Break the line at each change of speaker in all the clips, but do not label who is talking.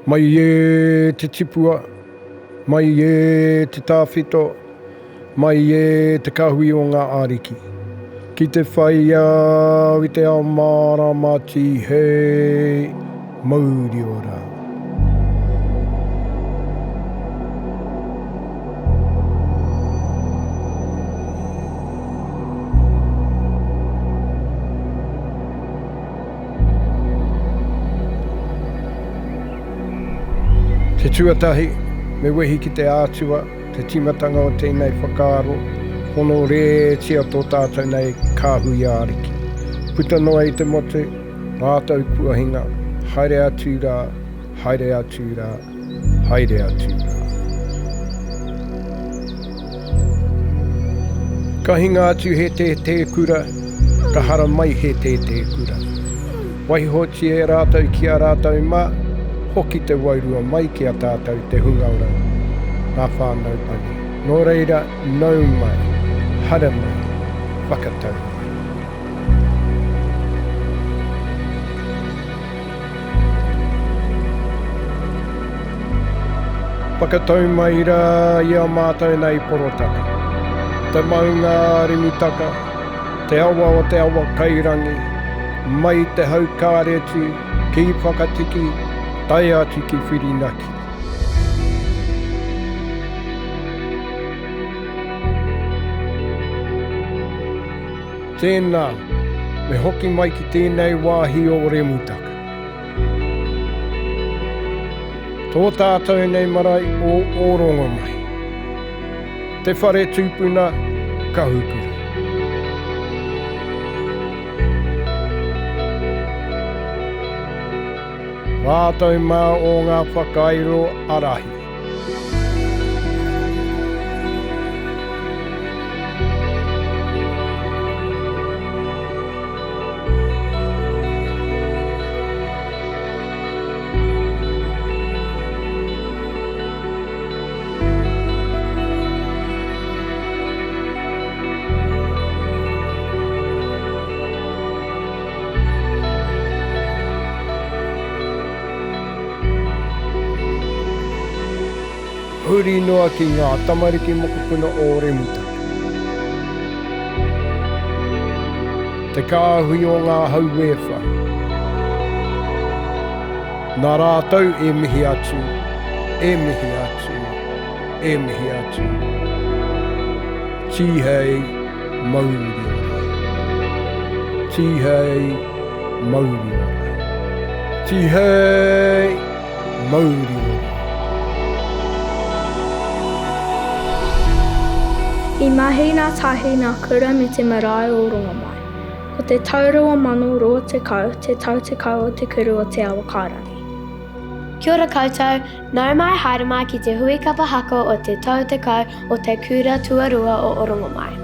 Mai e te tipua, mai e te tāwhito, mai e te kahui o ngā āriki. Ki te whai au i te ao māramati hei mauri ora. Te tuatahi, me wehi ki te ātua, te timatanga o tēnei whakaaro, hono re tia tō tātou nei kāhui āriki. Puta noa i te motu, rātou puahinga, haere atu rā, haere atu rā, haere atu rā. Ka hinga atu he te kura, ka hara mai he te kura. Waihoti e rātou ki a rātou mā, hoki te wairua mai ki a tātou te hungaura, ngā whānau pani. Nō reira, nau mai, hara mai, whakatau mai. Whakatau mai rā i a mātou nei porotaka. Te maunga rimitaka, te awa o te awa kairangi, mai te hau kāretu, ki whakatiki, tai atu ki whirinaki. Tēnā, me hoki mai ki tēnei wāhi o remutaka. Tō tātou nei marae o orongo mai. Te whare tūpuna, ka hukuru. Rātou mā o ngā whakairo arahi. Huri noa ki ngā tamariki mokopuna o remutaka. Te kāhui o ngā hauewha. Nā rātou e mihi atu, e mihi atu, e mihi atu. Tihei mauri ora. Tihei mauri ora. Tihei mauri ora.
I mahi ngā tahi ngā kura me te marae o runga mai. Ko te taurua mano roa te kau, te tau te kau o te kuru o te awa kārangi.
Kia ora koutou, nau mai haere mai ki te hui kapa haka o te tau te kau o te kura tuarua o Orongo mai.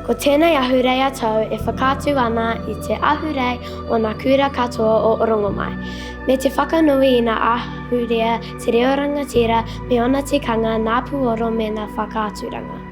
Ko tēnei ahurei atau e whakātu ana i te ahurei o ngā kura katoa o Orongo mai. Me te whakanui i ngā ahurea te reo rangatira me ona te kanga ngā puoro me ngā whakāturanga.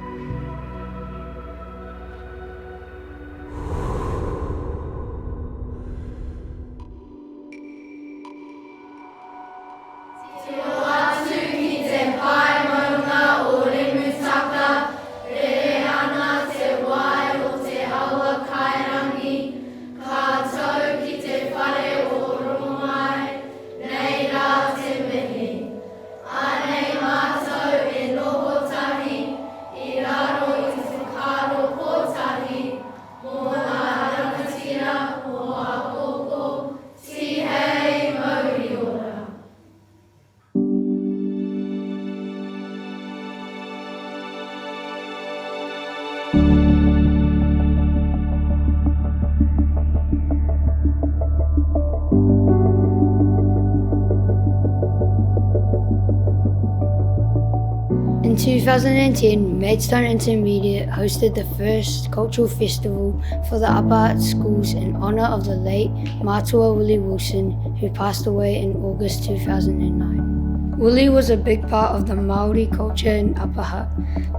In 2010, Maidstone Intermediate hosted the first cultural festival for the upper Hutt schools in honour of the late Mātua Willie Wilson, who passed away in August 2009. Willie was a big part of the Māori culture in Upper Hutt,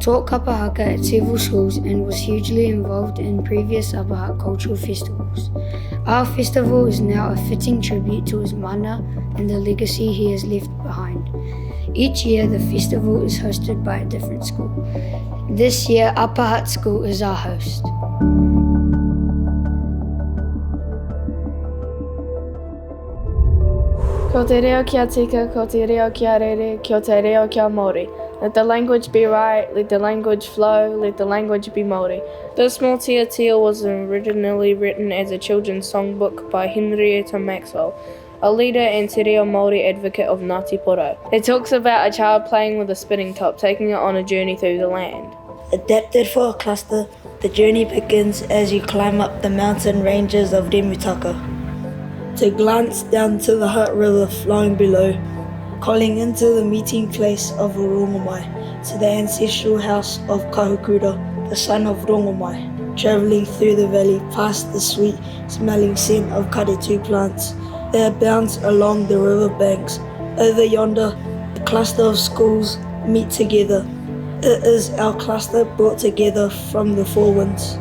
taught Kapa Haka at several schools and was hugely involved in previous Upper Hutt cultural festivals. Our festival is now a fitting tribute to his mana and the legacy he has left behind. Each year the festival is hosted by a different school. This year Upper Hutt School is our host.
Ko te reo kia tika, ko te reo kia rere, ko te reo kia Māori. Let the language be right, let the language flow, let the language be Māori. This mōtiatia was originally written as a children's songbook by Henrietta Maxwell, a leader and te reo Māori advocate of Ngāti Porou. It talks about a child playing with a spinning top, taking it on a journey through the land.
Adapted for a cluster, the journey begins as you climb up the mountain ranges of Remutaka. To glance down to the Hutt River flowing below, calling into the meeting place of Rongomai, to the ancestral house of Kahui, the son of Rongomai, travelling through the valley past the sweet smelling scent of karetu plants. There bounds along the river banks. Over yonder, a cluster of schools meet together. It is our cluster brought together from the four winds.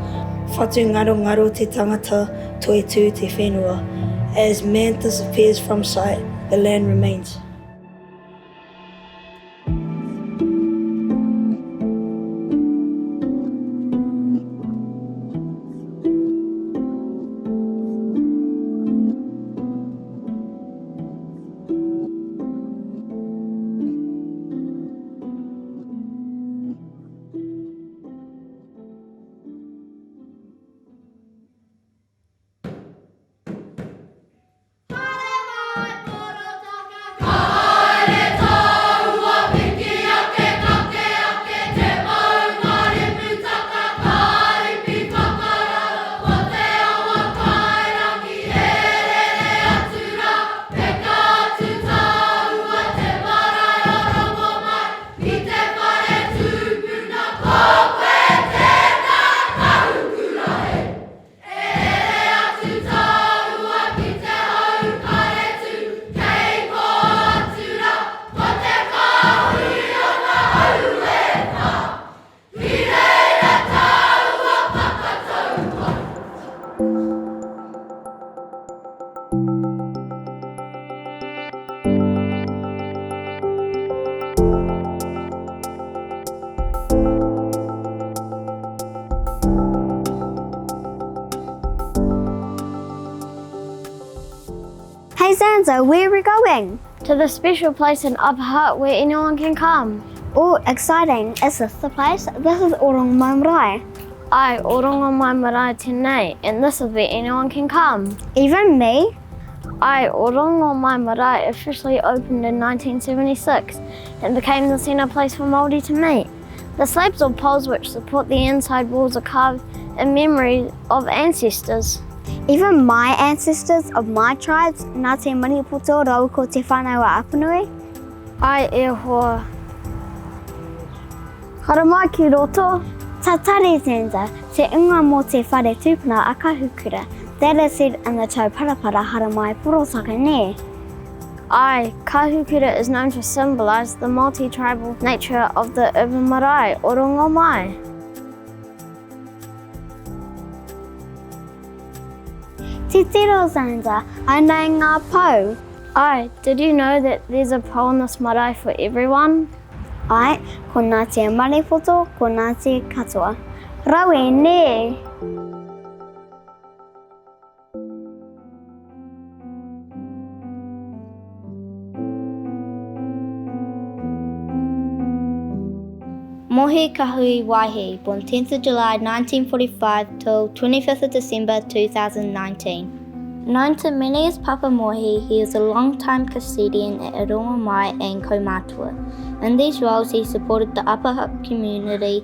Whatu ngaro ngaro te tangata, toi tū te whenua. As man disappears from sight, the land remains.
Hey Zanza, where are we going?
To the special place in Upper Hutt where anyone can come.
Oh, exciting. Is this the place? This is Orongomai Marae.
Ai, Orongomai Marae tēnei, and this is where anyone can come.
Even me?
Ai, Orongomai Marae officially opened in 1976 and became the centre place for Māori to meet. The slabs or poles which support the inside walls are carved in memory of ancestors.
Even my ancestors of my tribes, nā te manipoto rau ko te whānau a Apanui.
Ai, e hoa. Haramai ki roto.
Tā tare Zanza, te unga mō te whare tūpuna a Kahukura. That is said in the tau parapara haramai porotaka ne.
Ai, Kahukura is known to symbolise the multi-tribal nature of the urban marae, Orongomai.
Te tiro Zanza, ai nei ngā pau.
Ai, did you know that there's a pole in this marae for everyone?
Ai, ko nā te maripoto, ko nā te katoa. Rau e ne.
Mohi Kahui Waihi, born 10th of July 1945 till 25th of December 2019. Known to many as Papa Mohi, he is a long-time custodian at Rongomai and Kaumatua. In these roles, he supported the Upper Hutt community.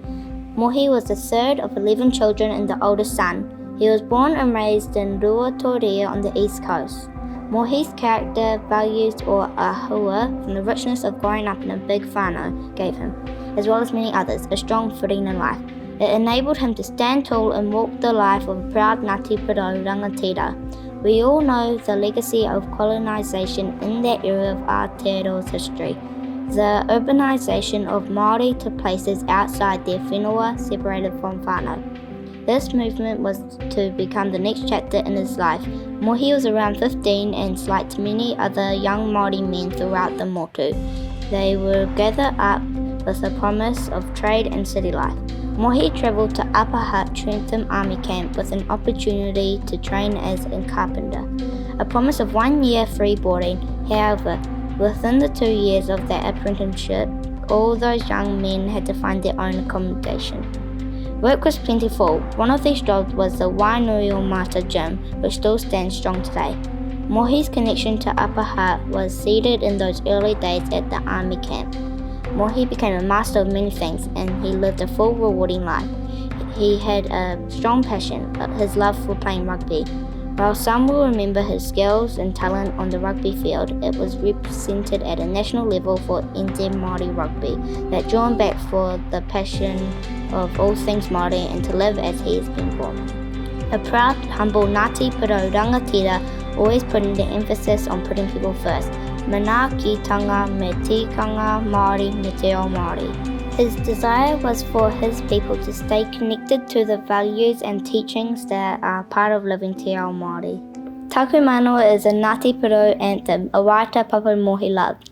Mohi was the third of 11 children and the oldest son. He was born and raised in Ruatoria on the east coast. Mohi's character, values or ahua from the richness of growing up in a big whānau gave him, as well as many others, a strong footing in life. It enabled him to stand tall and walk the life of a proud Ngāti Porou rangatira. We all know the legacy of colonisation in that area of Aotearoa's history. The urbanisation of Māori to places outside their whenua separated from whānau. This movement was to become the next chapter in his life. Mohi was around 15 and like many other young Māori men throughout the motu, they were gathered up with a promise of trade and city life. Mohi travelled to Upper Hutt Trentham Army Camp with an opportunity to train as a carpenter. A promise of 1 year free boarding. However, within the 2 years of their apprenticeship, all those young men had to find their own accommodation. Work was plentiful. One of these jobs was the Wainui Mata Gym, which still stands strong today. Mohi's connection to Upper Hutt was seeded in those early days at the army camp. Mohi became a master of many things and he lived a full, rewarding life. He had a strong passion, his love for playing rugby. While some will remember his skills and talent on the rugby field, it was represented at a national level for NZ Māori rugby that drew him back for the passion of all things Māori and to live as he has been born. A proud, humble Ngāti Porou rangatira always putting the emphasis on putting people first. Mana ki tanga me tikanga Māori me te ao Māori. His desire was for his people to stay connected to the values and teachings that are part of living te ao Māori. Taku Manoa is a Ngāti Porou anthem, a wāita Papa Mohi loved.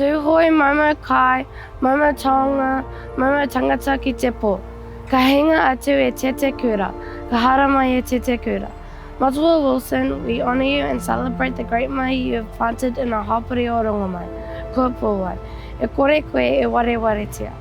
Tūhoi momo kai, momo tonga, momo tangata ki te pō. Ka hinga atu e te kura, ka hara mai e te kura. Matua Wilson, we honour you and celebrate the great mahi you have planted in our hapori o Rongomai. Kua pōwai. E kore koe e ware tia.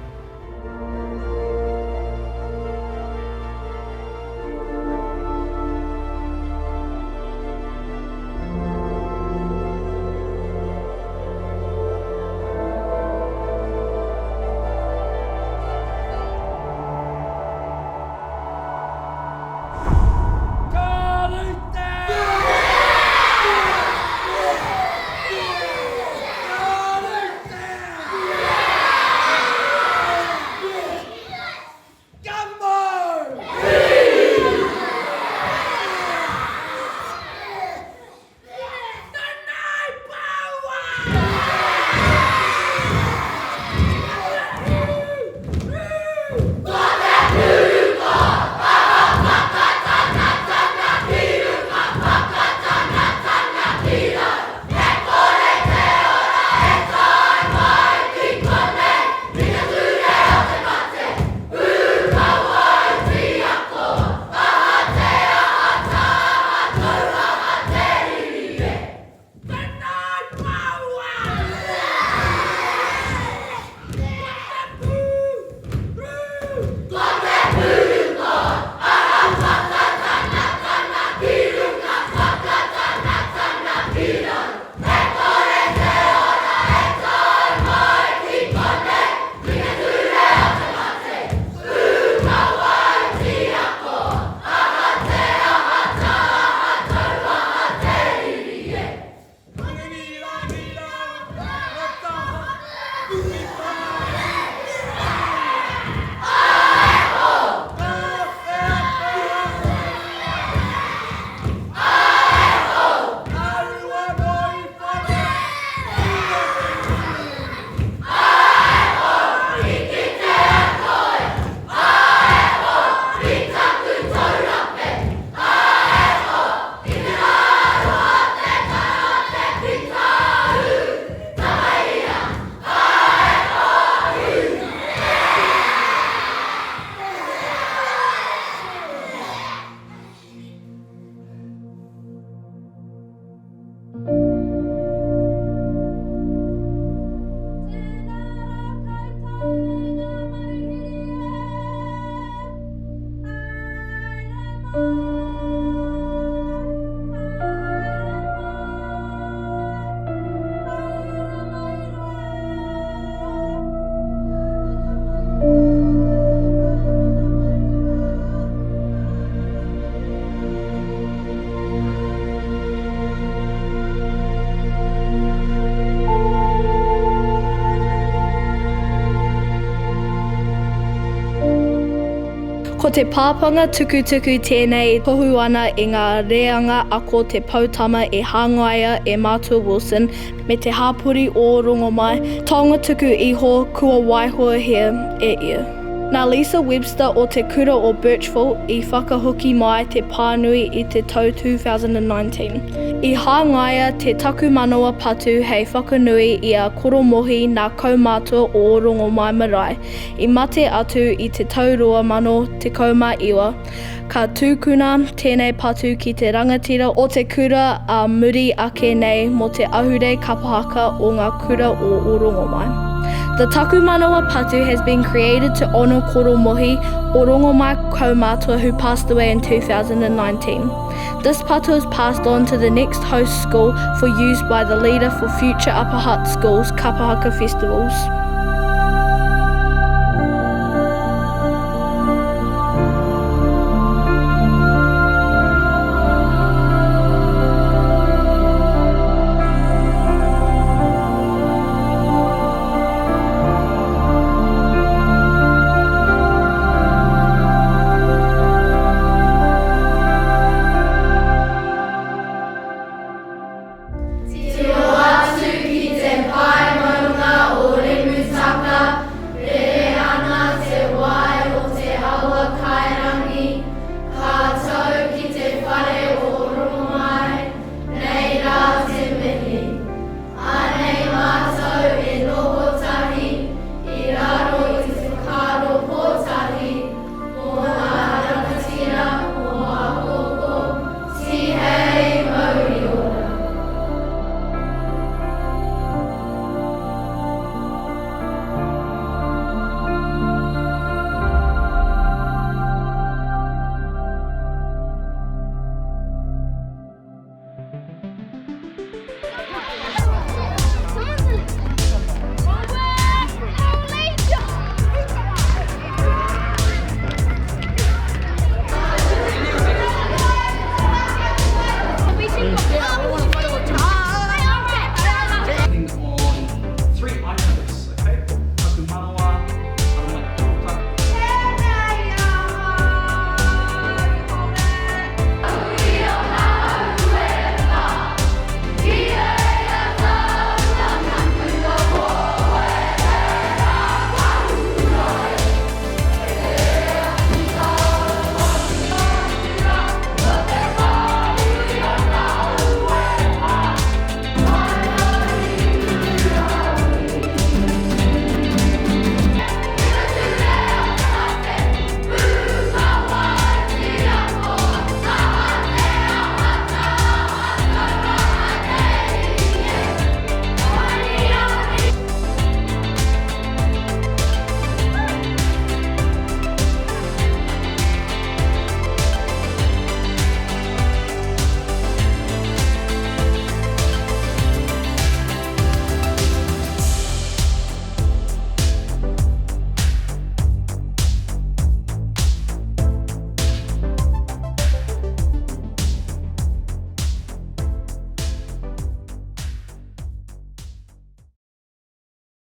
Ko te pāpanga tukutuku tēnei tohu ana i ngā reanga ako te pautama e hāngaia e Mātua Wilson me te hapori o Rongomai, taonga tuku iho kua waihoa hea e ia. Nā Lisa Webster o te kura o Birchville i whakahoki mai te pānui i te tau 2019. I hāngaia te taku manawa patu hei whakanui i a koromohi nā kaumātua o Rongomai marae. I mate atu i te taurua mano te kaumaiwa. Ka tūkuna tēnei patu ki te rangatira o te kura a muri ake nei mo te ahure kapahaka o ngā kura o Rongomai. The taku manawa patu has been created to honour koromohi o Rongomai kaumātua who passed away in 2019. This patu is passed on to the next host school for use by the leader for future Upper Hutt schools' kapahaka festivals.